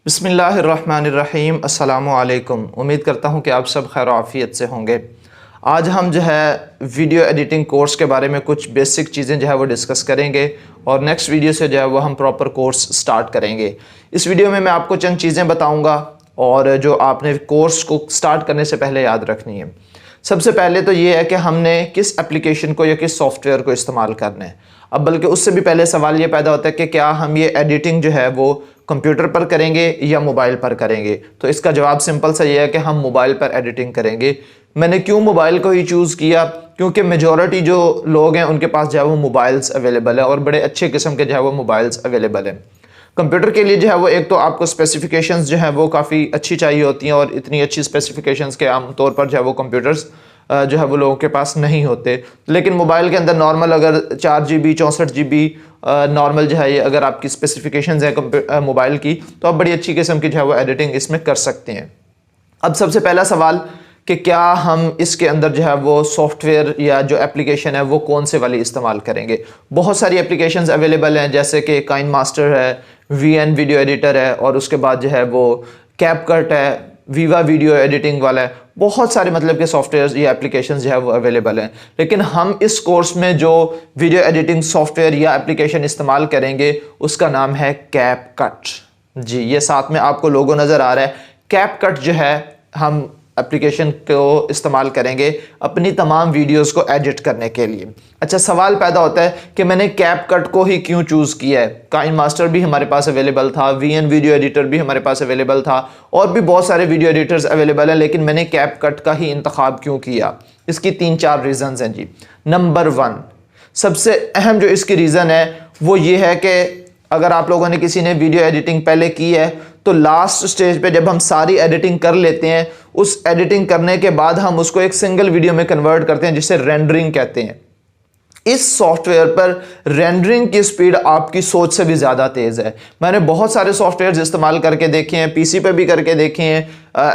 बिस्मिल्लाहिर्रहमानिर्रहीम अस्सलामुअलैकुम। उम्मीद करता हूँ कि आप सब खैर आफ़ियत से होंगे। आज हम जो है वीडियो एडिटिंग कोर्स के बारे में कुछ बेसिक चीज़ें जो है वो डिस्कस करेंगे और नेक्स्ट वीडियो से जो है वो हम प्रॉपर कोर्स स्टार्ट करेंगे। इस वीडियो में मैं आपको चंद चीज़ें बताऊँगा और जो आपने कोर्स को स्टार्ट करने से पहले याद रखनी है। सबसे पहले तो ये है कि हमने किस एप्लीकेशन को या किस सॉफ्टवेयर को इस्तेमाल करना है। अब बल्कि उससे भी पहले सवाल ये पैदा होता है कि क्या हम ये एडिटिंग जो है वो कंप्यूटर पर करेंगे या मोबाइल पर करेंगे। तो इसका जवाब सिंपल सा ये है कि हम मोबाइल पर एडिटिंग करेंगे। मैंने क्यों मोबाइल को ही चूज़ किया, क्योंकि मेजॉरिटी जो लोग हैं उनके पास जो है वो मोबाइल्स अवेलेबल है और बड़े अच्छे किस्म के जो है वो मोबाइल्स अवेलेबल हैं। कंप्यूटर के लिए जो है वो एक तो आपको स्पेसिफिकेशंस जो है वो काफ़ी अच्छी चाहिए होती हैं और इतनी अच्छी स्पेसिफिकेशंस के आमतौर पर जो है वो कंप्यूटर्स जो है वो लोगों के पास नहीं होते। लेकिन मोबाइल के अंदर नॉर्मल अगर 4 GB 64 GB नॉर्मल जो है ये अगर आपकी स्पेसिफिकेशंस है मोबाइल की, तो आप बड़ी अच्छी किस्म की जो है वो एडिटिंग इसमें कर सकते हैं। अब सबसे पहला सवाल कि क्या हम इसके अंदर जो है वो सॉफ्टवेयर या जो एप्लीकेशन है वो कौन से वाली इस्तेमाल करेंगे। बहुत सारी एप्लीकेशंस अवेलेबल हैं, जैसे कि काइनमास्टर है, VN वीडियो एडिटर है और उसके बाद जो है वो कैपकट है, वीवा वीडियो एडिटिंग वाला है। बहुत सारे मतलब के सॉफ्टवेयर या एप्लीकेशंस जो है वो अवेलेबल हैं। लेकिन हम इस कोर्स में जो वीडियो एडिटिंग सॉफ्टवेयर या एप्लीकेशन इस्तेमाल करेंगे उसका नाम है कैपकट। जी, ये साथ में आपको लोगो नज़र आ रहा है। कैपकट जो है हम एप्लीकेशन को इस्तेमाल करेंगे अपनी तमाम वीडियोस को एडिट करने के लिए। अच्छा, सवाल पैदा होता है कि मैंने कैपकट को ही क्यों चूज़ किया है। काइनमास्टर भी हमारे पास अवेलेबल था, VN वीडियो एडिटर भी हमारे पास अवेलेबल था और भी बहुत सारे वीडियो एडिटर्स अवेलेबल हैं, लेकिन मैंने कैपकट का ही इंतखाब क्यों किया। इसकी 3-4 रीज़न्स हैं जी। नंबर 1 सबसे अहम जो इसकी रीज़न है वो ये है कि अगर आप लोगों ने किसी ने वीडियो एडिटिंग पहले की है तो लास्ट स्टेज पे जब हम सारी एडिटिंग कर लेते हैं, उस एडिटिंग करने के बाद हम उसको एक सिंगल वीडियो में कन्वर्ट करते हैं जिसे रेंडरिंग कहते हैं। इस सॉफ्टवेयर पर रेंडरिंग की स्पीड आपकी सोच से भी ज़्यादा तेज़ है। मैंने बहुत सारे सॉफ्टवेयर्स इस्तेमाल करके देखे हैं, PC पे भी करके देखे हैं,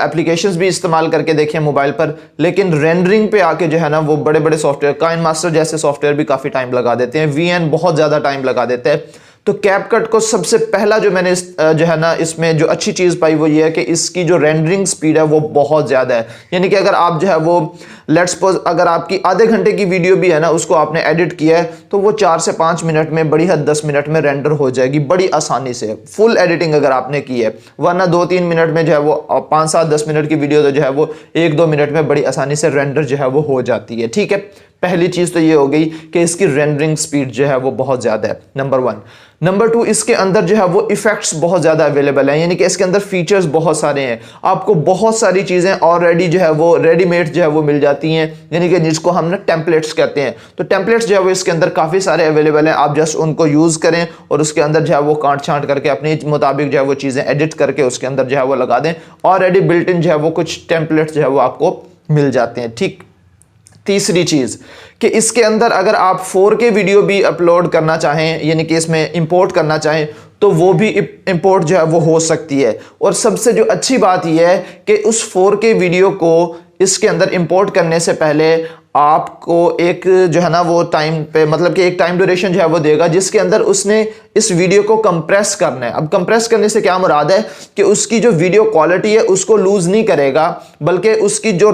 एप्लीकेशंस भी इस्तेमाल करके देखे हैं मोबाइल पर, लेकिन रेंडरिंग पे आके जो है ना वो बड़े बड़े सॉफ्टवेयर, काइनमास्टर जैसे सॉफ्टवेयर भी काफ़ी टाइम लगा देते हैं, VN बहुत ज़्यादा टाइम लगा देते हैं। तो कैपकट को सबसे पहला जो मैंने जो है ना इसमें जो अच्छी चीज़ पाई वो ये है कि इसकी जो रेंडरिंग स्पीड है वो बहुत ज़्यादा है। यानी कि अगर आप जो है वो लेट्स सपोज अगर आपकी आधे घंटे की वीडियो भी है ना, उसको आपने एडिट किया है तो वो 4 से 5 मिनट में, बड़ी हद 10 मिनट में रेंडर हो जाएगी बड़ी आसानी से, फुल एडिटिंग अगर आपने की है। वरना 2-3 मिनट में जो है वो 5-7-10 मिनट की वीडियो तो जो है वो 1-2 मिनट में बड़ी आसानी से रेंडर जो है वो हो जाती है। ठीक है, पहली चीज़ तो ये हो गई कि इसकी रेंडरिंग स्पीड जो है वो बहुत ज़्यादा है, नंबर 1। नंबर 2, इसके अंदर जो है वो इफेक्ट्स बहुत ज़्यादा अवेलेबल हैं, यानी कि इसके अंदर फीचर्स बहुत सारे हैं। आपको बहुत सारी चीज़ें ऑलरेडी जो है वो रेडीमेड जो है वो मिल जाती हैं, यानी कि जिसको हम ना टेम्पलेट्स कहते हैं। तो टेम्पलेट्स जो है वो इसके अंदर काफ़ी सारे अवेलेबल हैं। आप जस्ट उनको यूज़ करें और उसके अंदर जो है वो काट छांट करके अपने मुताबिक जो है वो चीज़ें एडिट करके उसके अंदर जो है वो लगा दें। ऑलरेडी बिल्ट इन जो है वो कुछ टेम्पलेट्स जो है वो आपको मिल जाते हैं। ठीक, तीसरी चीज़ कि इसके अंदर अगर आप 4K वीडियो भी अपलोड करना चाहें, यानी कि इसमें इंपोर्ट करना चाहें, तो वो भी इंपोर्ट जो है वो हो सकती है। और सबसे जो अच्छी बात यह है कि उस 4K वीडियो को इसके अंदर इंपोर्ट करने से पहले आपको एक जो है ना वो टाइम पे, मतलब कि एक टाइम ड्यूरेशन जो है वो देगा जिसके अंदर उसने इस वीडियो को कंप्रेस करना है। अब कंप्रेस करने से क्या मुराद है कि उसकी जो वीडियो क्वालिटी है उसको लूज नहीं करेगा, बल्कि उसकी जो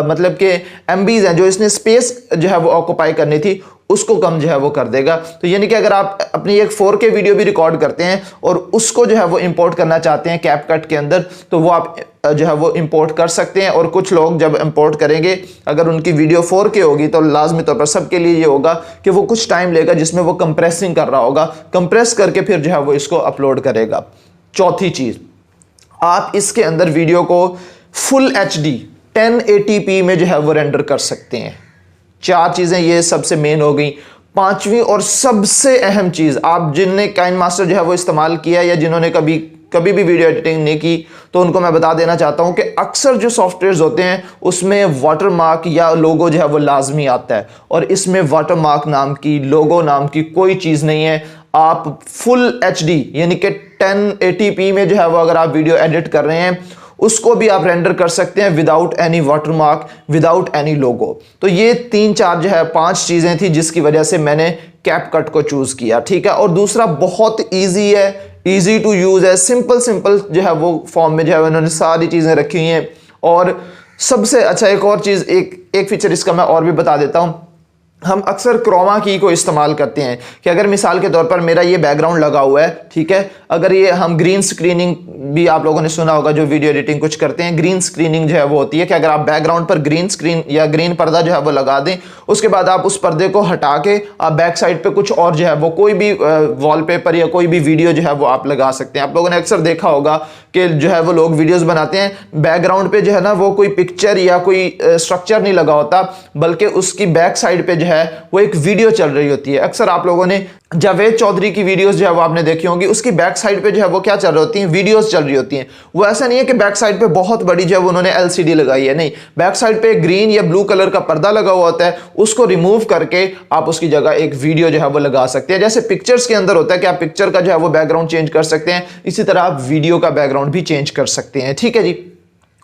मतलब कि MBs हैं, जो इसने स्पेस जो है वो ऑक्यूपाई करनी थी, उसको कम जो है वो कर देगा। तो यानी कि अगर आप अपनी एक 4K वीडियो भी रिकॉर्ड करते हैं और उसको जो है वो इंपोर्ट करना चाहते हैं कैपकट के अंदर, तो वो आप जो है वो इंपोर्ट कर सकते हैं। और कुछ लोग जब इंपोर्ट करेंगे, अगर उनकी वीडियो 4K होगी तो लाजमी तौर पर सबके लिए ये होगा कि वो कुछ टाइम लेगा जिसमें वो कंप्रेसिंग कर रहा होगा, कंप्रेस करके फिर जो है वो इसको अपलोड करेगा। चौथी चीज़, आप इसके अंदर वीडियो को फुल HD 1080p में जो है वो रेंडर कर सकते हैं। 4 चीज़ें ये सबसे मेन हो गई। 5वीं और सबसे अहम चीज़, आप जिनने काइनमास्टर जो है वो इस्तेमाल किया या जिन्होंने कभी भी वीडियो एडिटिंग नहीं की, तो उनको मैं बता देना चाहता हूं कि अक्सर जो सॉफ्टवेयर्स होते हैं उसमें वाटरमार्क या लोगो जो है वो लाजमी आता है, और इसमें वाटरमार्क नाम की, लोगो नाम की कोई चीज़ नहीं है। आप फुल HD यानी कि 1080p में जो है वो अगर आप वीडियो एडिट कर रहे हैं उसको भी आप रेंडर कर सकते हैं without any watermark, without any logo. तो ये 3-4 जो है 5 चीज़ें थी जिसकी वजह से मैंने कैपकट को चूज़ किया। ठीक है, और दूसरा बहुत ईजी है इजी टू यूज है, सिंपल सिंपल जो है वो फॉर्म में जो है उन्होंने सारी चीज़ें रखी हुई हैं। और सबसे अच्छा एक और चीज़, एक फीचर इसका मैं और भी बता देता हूँ। हम अक्सर क्रोमा की को इस्तेमाल करते हैं कि अगर मिसाल के तौर पर मेरा ये बैकग्राउंड लगा हुआ है, ठीक है, अगर ये हम ग्रीन स्क्रीनिंग भी आप लोगों ने सुना होगा, जो वीडियो एडिटिंग कुछ करते हैं, ग्रीन स्क्रीनिंग जो है वो होती है कि अगर आप बैकग्राउंड पर ग्रीन स्क्रीन या ग्रीन पर्दा जो है वो लगा दें, उसके बाद आप उस पर्दे को हटा के आप बैक साइड पे कुछ और जो है वो कोई भी वॉलपेपर या कोई भी वीडियो जो है वो आप लगा सकते हैं। आप लोगों ने अक्सर देखा होगा कि जो है वो लोग वीडियोस बनाते हैं, बैकग्राउंड पे जो है ना वो कोई पिक्चर या कोई स्ट्रक्चर नहीं लगा होता, बल्कि उसकी बैक साइड पे जो है वो एक वीडियो चल रही होती है। अक्सर आप लोगों ने जावेद चौधरी की वीडियोस जो है वो आपने देखी होंगी, उसकी बैक साइड पे जो है वो क्या चल रही होती हैं, वीडियोस चल रही होती हैं। वो ऐसा नहीं है कि बैक साइड पे बहुत बड़ी जो है उन्होंने एलसीडी लगाई है, नहीं, बैक साइड पे ग्रीन या ब्लू कलर का पर्दा लगा हुआ होता है, उसको रिमूव करके आप उसकी जगह एक वीडियो जो है वो लगा सकते हैं। जैसे पिक्चर्स के अंदर होता है कि आप पिक्चर का जो है वो बैकग्राउंड चेंज कर सकते हैं, इसी तरह आप वीडियो का बैकग्राउंड भी चेंज कर सकते हैं, ठीक है जी।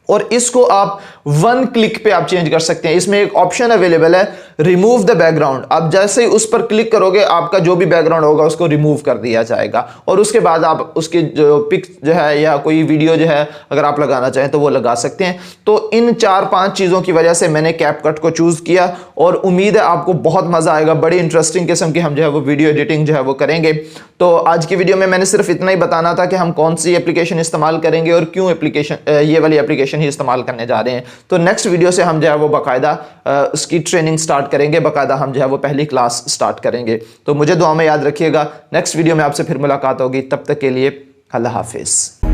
और इसको आप वन क्लिक पे आप चेंज कर सकते हैं। इसमें एक ऑप्शन अवेलेबल है, रिमूव द बैकग्राउंड। आप जैसे ही उस पर क्लिक करोगे, आपका जो भी बैकग्राउंड होगा उसको रिमूव कर दिया जाएगा, और उसके बाद आप उसकी जो पिक जो है या कोई वीडियो जो है अगर आप लगाना चाहें तो वो लगा सकते हैं। तो इन 4-5 चीज़ों की वजह से मैंने कैपकट को चूज़ किया, और उम्मीद है आपको बहुत मज़ा आएगा। बड़ी इंटरेस्टिंग किस्म की हम जो है वो वीडियो एडिटिंग जो है वो करेंगे। तो आज की वीडियो में मैंने सिर्फ इतना ही बताना था कि हम कौन सी एप्लीकेशन इस्तेमाल करेंगे और क्यों ये वाली एप्लीकेशन ही इस्तेमाल करने जा रहे हैं। तो नेक्स्ट वीडियो से हम जो है वो बाकायदा उसकी ट्रेनिंग स्टार्ट करेंगे, बाकायदा हम जो है वो पहली क्लास स्टार्ट करेंगे। तो मुझे दुआ में याद रखिएगा। नेक्स्ट वीडियो में आपसे फिर मुलाकात होगी, तब तक के लिए अल्लाह हाफिज़।